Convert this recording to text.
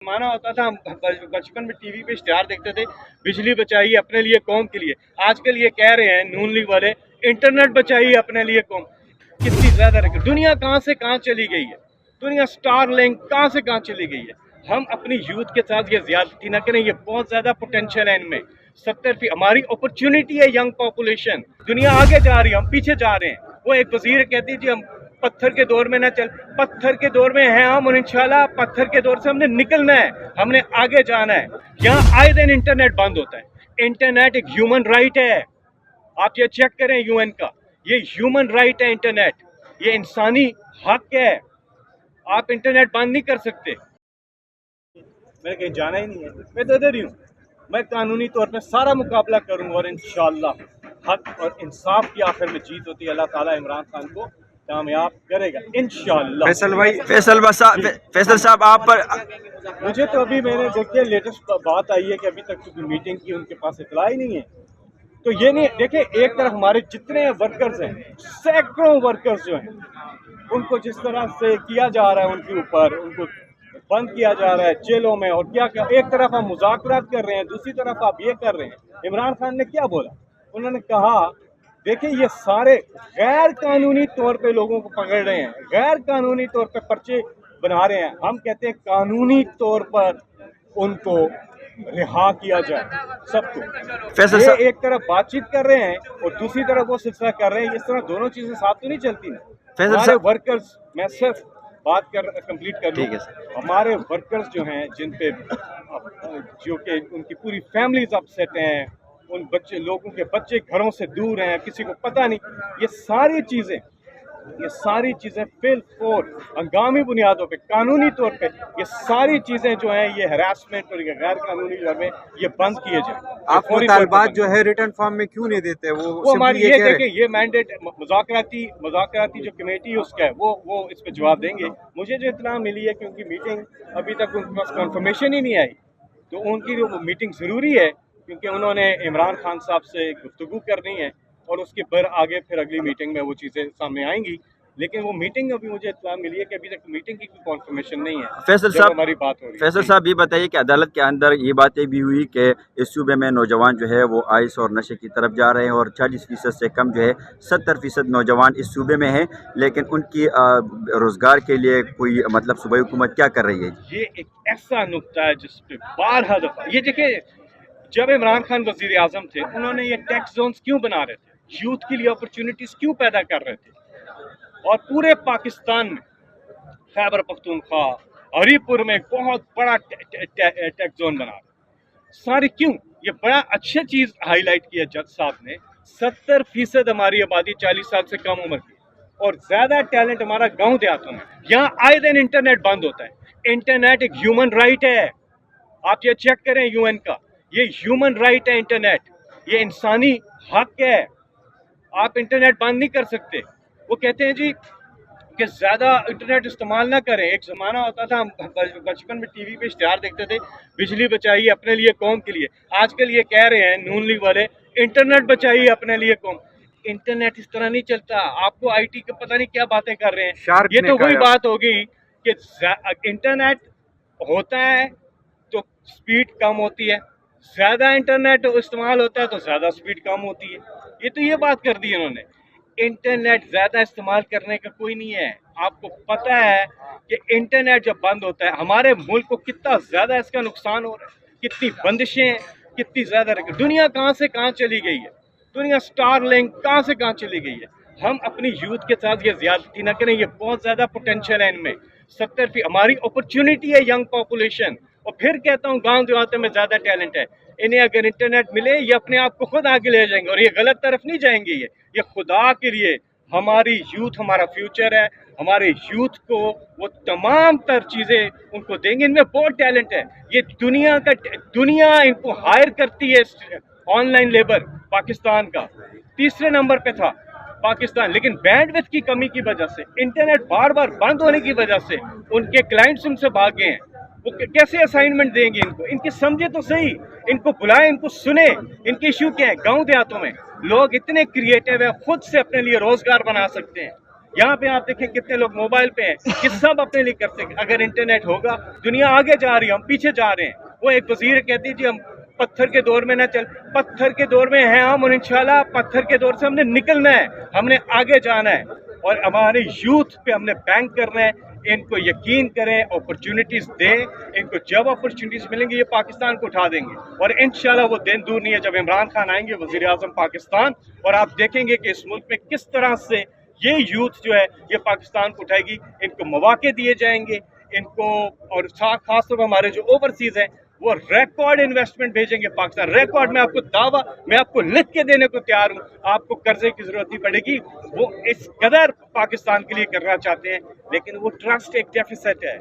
माना होता था, हम बचपन में टीवी पे इश्तिहार देखते थे, बिजली बचाइए अपने लिए कौम के लिए। आजकल ये कह रहे हैं नून लीग वाले, इंटरनेट बचाइए अपने लिए कौम। कितनी ज्यादा रकम, दुनिया कहाँ से कहाँ चली गई है, दुनिया स्टार लिंक कहाँ से कहाँ चली गई है। हम अपनी यूथ के साथ ये ज्यादती ना करें, ये बहुत ज्यादा पोटेंशियल है इनमें। 70 हमारी अपॉर्चुनिटी है, यंग पॉपुलेशन। दुनिया आगे जा रही है, हम पीछे जा रहे हैं। वो एक वजीर कहती है जी हम पत्थर के दौर में ना चल, पत्थर के दौर में हैं हम, और इंशाल्लाह पत्थर के दौर से हमने निकलना है, हमने आगे जाना है। यहाँ आए दिन इंटरनेट बंद होता है। इंटरनेट एक ह्यूमन राइट है, आप ये चेक करें यूएन का, ये ह्यूमन राइट है इंटरनेट, ये इंसानी हक है। आप इंटरनेट बंद नहीं कर सकते। मैंने कहीं जाना ही नहीं है, मैं तो इधर ही हूँ। मैं कानूनी तौर पे सारा मुकाबला करूँगा और इंशाअल्लाह हक और इंसाफ की आखिर में जीत होती है। अल्लाह ताला इमरान खान को कामयाब करेगा इंशाअल्लाह। फैसल साहब आप पर मुझे तो अभी मैंने देखिए लेटेस्ट बात आई है कि अभी तक जो मीटिंग की उनके पास इतला ही नहीं है। तो ये नहीं देखिए, एक तरफ हमारे जितने वर्कर्स हैं, सैकड़ों वर्कर्स जो हैं, उनको जिस तरह से किया जा रहा है, उनके ऊपर उनको बंद किया जा रहा है जेलों में, और क्या क्या, एक तरफ हम मुज़ाकरात कर रहे हैं, दूसरी तरफ आप ये कर रहे हैं। इमरान खान ने क्या बोला, उन्होंने कहा देखिए ये सारे गैर कानूनी तौर पे लोगों को पकड़ रहे हैं, गैर कानूनी तौर पे पर्चे बना रहे हैं। हम कहते हैं कानूनी तौर पर उनको रिहा किया जाए सबको। ये एक तरफ बातचीत कर रहे हैं और दूसरी तरफ वो सिलसिला कर रहे हैं। इस तरह दोनों चीजें साथ तो नहीं चलती ना। हमारे वर्कर्स, मैं सिर्फ बात कंप्लीट कर लूं, हमारे वर्कर्स जो हैं, जिन पे जो कि उनकी पूरी फैमिलीज अपसेट हैं, उन बच्चे लोगों के बच्चे घरों से दूर हैं, किसी को पता नहीं, ये सारी चीज़ें फिलफोर हंगामी बुनियादों पे, कानूनी तौर पे ये सारी चीज़ें जो हैं, ये हरासमेंट और ये गैर कानूनी जो है ये बंद किए जाए। आप मुतालबात जो है रिटर्न फॉर्म में क्यों नहीं देते? वो हमारी ये देखें, ये मैंडेट मुज़ाकराती जो कमेटी है उसका है, वो इस पे जवाब देंगे। मुझे जो इत्तला मिली है, क्योंकि मीटिंग अभी तक उनके पास कंफर्मेशन ही नहीं आई, तो उनकी जो मीटिंग ज़रूरी है, क्योंकि उन्होंने इमरान खान साहब से गुफ्तगू करनी है और उसके पर आगे फिर अगली मीटिंग में वो चीज़ें सामने आएंगी। लेकिन वो मीटिंग अभी मुझे इत्तला मिली है कि अभी तक मीटिंग की कोई कॉन्फर्मेशन नहीं है। फैसल साहब, हमारी बात हो रही है। फैसल साहब ये बताइए कि अदालत के अंदर ये बातें भी हुई कि इस सूबे में नौजवान जो है वो आइस और नशे की तरफ जा रहे हैं और 40% से कम जो है 70% नौजवान इस सूबे में हैं, लेकिन उनकी रोज़गार के लिए कोई मतलब सूबाई हुकूमत क्या कर रही है? ये एक ऐसा नुक्ता है जिस पे 12 दफ़ा ये देखिए, जब इमरान खान वज़ीर आज़म थे, उन्होंने ये टैक्स जोन्स क्यों बना रहे थे, यूथ के लिए अपॉर्चुनिटीज़ क्यों पैदा कर रहे थे, और पूरे पाकिस्तान में खैबर पख्तूनख्वा, हरीपुर में एक बहुत बड़ा टैक्स जोन बना रहे। सारी क्यों, ये बड़ा अच्छा चीज़ हाईलाइट किया जज साहब ने। 70% हमारी आबादी 40 साल से कम उम्र की, और ज़्यादा टैलेंट हमारा गाँव देहातों में। यहाँ आए दिन इंटरनेट बंद होता है। इंटरनेट एक ह्यूमन राइट है, आप ये चेक करें यूएन का, ये ह्यूमन राइट है इंटरनेट, ये इंसानी हक है। आप इंटरनेट बंद नहीं कर सकते। वो कहते हैं जी कि ज़्यादा इंटरनेट इस्तेमाल ना करें। एक ज़माना होता था, हम बचपन में टीवी पे इश्तिहार देखते थे, बिजली बचाइए अपने लिए कौम के लिए। आजकल ये कह रहे हैं नून लीग वाले, इंटरनेट बचाइए अपने लिए कौम। इंटरनेट इस तरह नहीं चलता। आपको आईटी के पता नहीं क्या बातें कर रहे हैं। ये तो वही बात होगी कि इंटरनेट होता है तो स्पीड कम होती है, ज़्यादा इंटरनेट इस्तेमाल होता है तो ज़्यादा स्पीड कम होती है। ये तो ये बात कर दी इन्होंने। इंटरनेट ज़्यादा इस्तेमाल करने का कोई नहीं है। आपको पता है कि इंटरनेट जब बंद होता है, हमारे मुल्क को कितना ज़्यादा इसका नुकसान हो रहा है, कितनी बंदिशें हैं, कितनी ज़्यादा दुनिया कहाँ से कहाँ चली गई है, दुनिया स्टार लिंक कहाँ से कहाँ चली गई है। हम अपनी यूथ के साथ ये ज्यादती ना करें, ये बहुत ज़्यादा पोटेंशियल है इनमें। 70 हमारी अपॉर्चुनिटी है, यंग पॉपुलेशन। और फिर कहता हूँ गाँव देहातों में ज़्यादा टैलेंट है। इन्हें अगर इंटरनेट मिले, ये अपने आप को खुद आगे ले जाएंगे, और ये गलत तरफ नहीं जाएंगे। ये खुदा के लिए हमारी यूथ हमारा फ्यूचर है। हमारे यूथ को वो तमाम तर चीज़ें उनको देंगे। इनमें बहुत टैलेंट है। ये दुनिया इनको हायर करती है। ऑनलाइन लेबर पाकिस्तान का 3रे नंबर पे था पाकिस्तान, लेकिन बैंडविड्थ की कमी की वजह से, इंटरनेट बार बार बंद होने की वजह से उनके क्लाइंट्स उनसे भाग गए हैं। वो कैसे असाइनमेंट देंगे इनको? इनकी समझे तो सही, इनको बुलाएं, इनको सुने, इनके इशू क्या है। गांव देहातों में लोग इतने क्रिएटिव है, खुद से अपने लिए रोजगार बना सकते हैं। यहाँ पे आप देखें कितने लोग मोबाइल पे हैं कि सब अपने लिए कर सकते। अगर इंटरनेट होगा, दुनिया आगे जा रही है, हम पीछे जा रहे हैं। वो एक वजीर कहती है जी हम पत्थर के दौर में ना चल, पत्थर के दौर में हैं हम, और इंशाल्लाह पत्थर के दौर से हमने निकलना है, हमने आगे जाना है, और हमारे यूथ पे हमने बैंक करना है। इनको यकीन करें, अपॉर्चुनिटीज दें, इनको जब अपॉर्चुनिटीज मिलेंगी ये पाकिस्तान को उठा देंगे, और इंशाल्लाह वो दिन दूर नहीं है जब इमरान खान आएंगे वजीर आजम पाकिस्तान, और आप देखेंगे कि इस मुल्क में किस तरह से ये यूथ जो है ये पाकिस्तान को उठाएगी। इनको मौके दिए जाएंगे इनको, और खास तौर पर हमारे जो ओवरसीज हैं वो रिकॉर्ड इन्वेस्टमेंट भेजेंगे पाकिस्तान, रिकॉर्ड। मैं आपको दावा, मैं आपको लिख के देने को तैयार हूँ, आपको कर्जे की जरूरत नहीं पड़ेगी। वो इस कदर पाकिस्तान के लिए करना चाहते हैं, लेकिन वो ट्रस्ट एक डेफिसिट है।